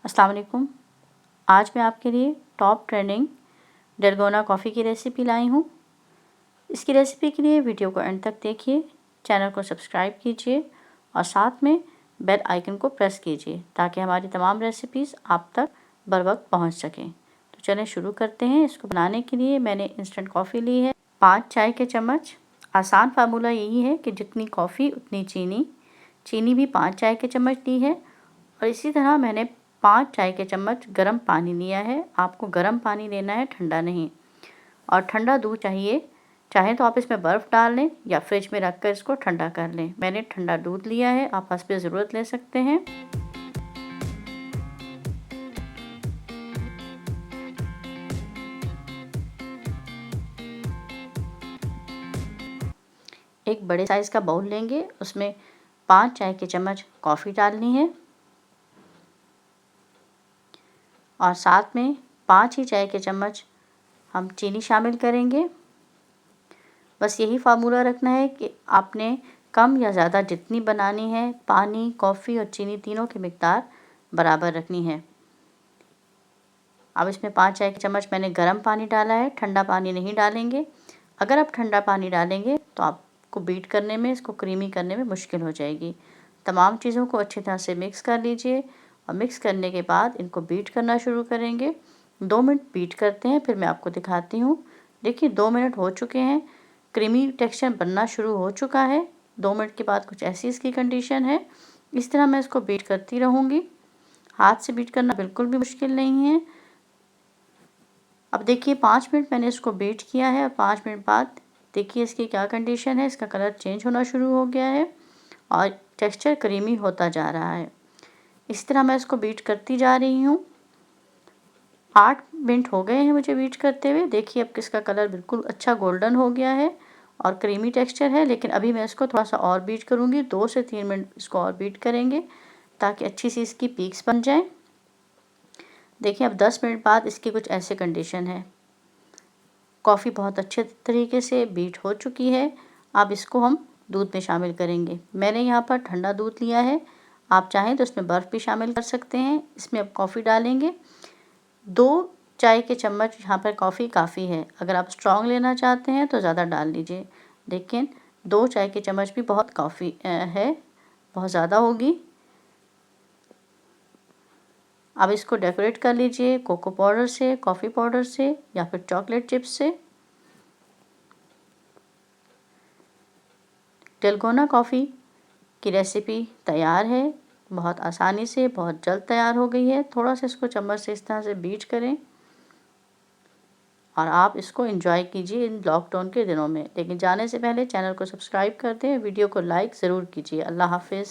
अस्सलाम वालेकुम। आज मैं आपके लिए टॉप ट्रेंडिंग डलगोना कॉफ़ी की रेसिपी लाई हूँ। इसकी रेसिपी के लिए वीडियो को एंड तक देखिए, चैनल को सब्सक्राइब कीजिए और साथ में बेल आइकन को प्रेस कीजिए ताकि हमारी तमाम रेसिपीज़ आप तक बर वक्त पहुँच सकें। तो चलें शुरू करते हैं। इसको बनाने के लिए मैंने इंस्टेंट कॉफ़ी ली है 5 चाय के चम्मच। आसान फार्मूला यही है कि जितनी कॉफ़ी उतनी चीनी। चीनी भी 5 चाय के चम्मच ली है और इसी तरह मैंने 5 चाय के चम्मच गर्म पानी लिया है। आपको गर्म पानी लेना है, ठंडा नहीं। और ठंडा दूध चाहिए, चाहे तो आप इसमें बर्फ़ डाल लें या फ्रिज में रख कर इसको ठंडा कर लें। मैंने ठंडा दूध लिया है, आप हस्बे ज़रूरत ले सकते हैं। एक बड़े साइज़ का बाउल लेंगे, उसमें 5 चाय के चम्मच कॉफ़ी डालनी है और साथ में 5 ही चाय के चम्मच हम चीनी शामिल करेंगे। बस यही फार्मूला रखना है कि आपने कम या ज़्यादा जितनी बनानी है, पानी, कॉफ़ी और चीनी तीनों की मिक़दार बराबर रखनी है। अब इसमें 5 चाय के चम्मच मैंने गर्म पानी डाला है, ठंडा पानी नहीं डालेंगे। अगर आप ठंडा पानी डालेंगे तो आपको बीट करने में, इसको क्रीमी करने में मुश्किल हो जाएगी। तमाम चीज़ों को अच्छी तरह से मिक्स कर लीजिए और मिक्स करने के बाद इनको बीट करना शुरू करेंगे। 2 मिनट बीट करते हैं, फिर मैं आपको दिखाती हूँ। देखिए 2 मिनट हो चुके हैं, क्रीमी टेक्सचर बनना शुरू हो चुका है। 2 मिनट के बाद कुछ ऐसी इसकी कंडीशन है। इस तरह मैं इसको बीट करती रहूँगी। हाथ से बीट करना बिल्कुल भी मुश्किल नहीं है। अब देखिए 5 मिनट मैंने इसको बीट किया है और 5 मिनट बाद देखिए इसकी क्या कंडीशन है। इसका कलर चेंज होना शुरू हो गया है और टेक्सचर क्रीमी होता जा रहा है। इस तरह मैं इसको बीट करती जा रही हूँ। 8 मिनट हो गए हैं मुझे बीट करते हुए। देखिए अब इसका कलर बिल्कुल अच्छा गोल्डन हो गया है और क्रीमी टेक्सचर है, लेकिन अभी मैं इसको थोड़ा सा और बीट करूँगी। 2 से 3 मिनट इसको और बीट करेंगे ताकि अच्छी सी इसकी पीक्स बन जाएं। देखिए अब 10 मिनट बाद इसकी कुछ ऐसे कंडीशन है। कॉफ़ी बहुत अच्छे तरीके से बीट हो चुकी है। अब इसको हम दूध में शामिल करेंगे। मैंने यहाँ पर ठंडा दूध लिया है, आप चाहें तो इसमें बर्फ़ भी शामिल कर सकते हैं। इसमें अब कॉफ़ी डालेंगे। 2 चाय के चम्मच यहाँ पर कॉफ़ी काफ़ी है। अगर आप स्ट्रॉन्ग लेना चाहते हैं तो ज़्यादा डाल लीजिए, लेकिन 2 चाय के चम्मच भी बहुत कॉफ़ी है, बहुत ज़्यादा होगी। अब इसको डेकोरेट कर लीजिए कोको पाउडर से, कॉफ़ी पाउडर से या फिर चॉकलेट चिप्स से। डलगोना कॉफ़ी की रेसिपी तैयार है। बहुत आसानी से, बहुत जल्द तैयार हो गई है। थोड़ा सा इसको चम्मच से इस तरह से बीट करें और आप इसको एंजॉय कीजिए इन लॉकडाउन के दिनों में। लेकिन जाने से पहले चैनल को सब्सक्राइब कर दें, वीडियो को लाइक ज़रूर कीजिए। अल्लाह हाफ़िज़।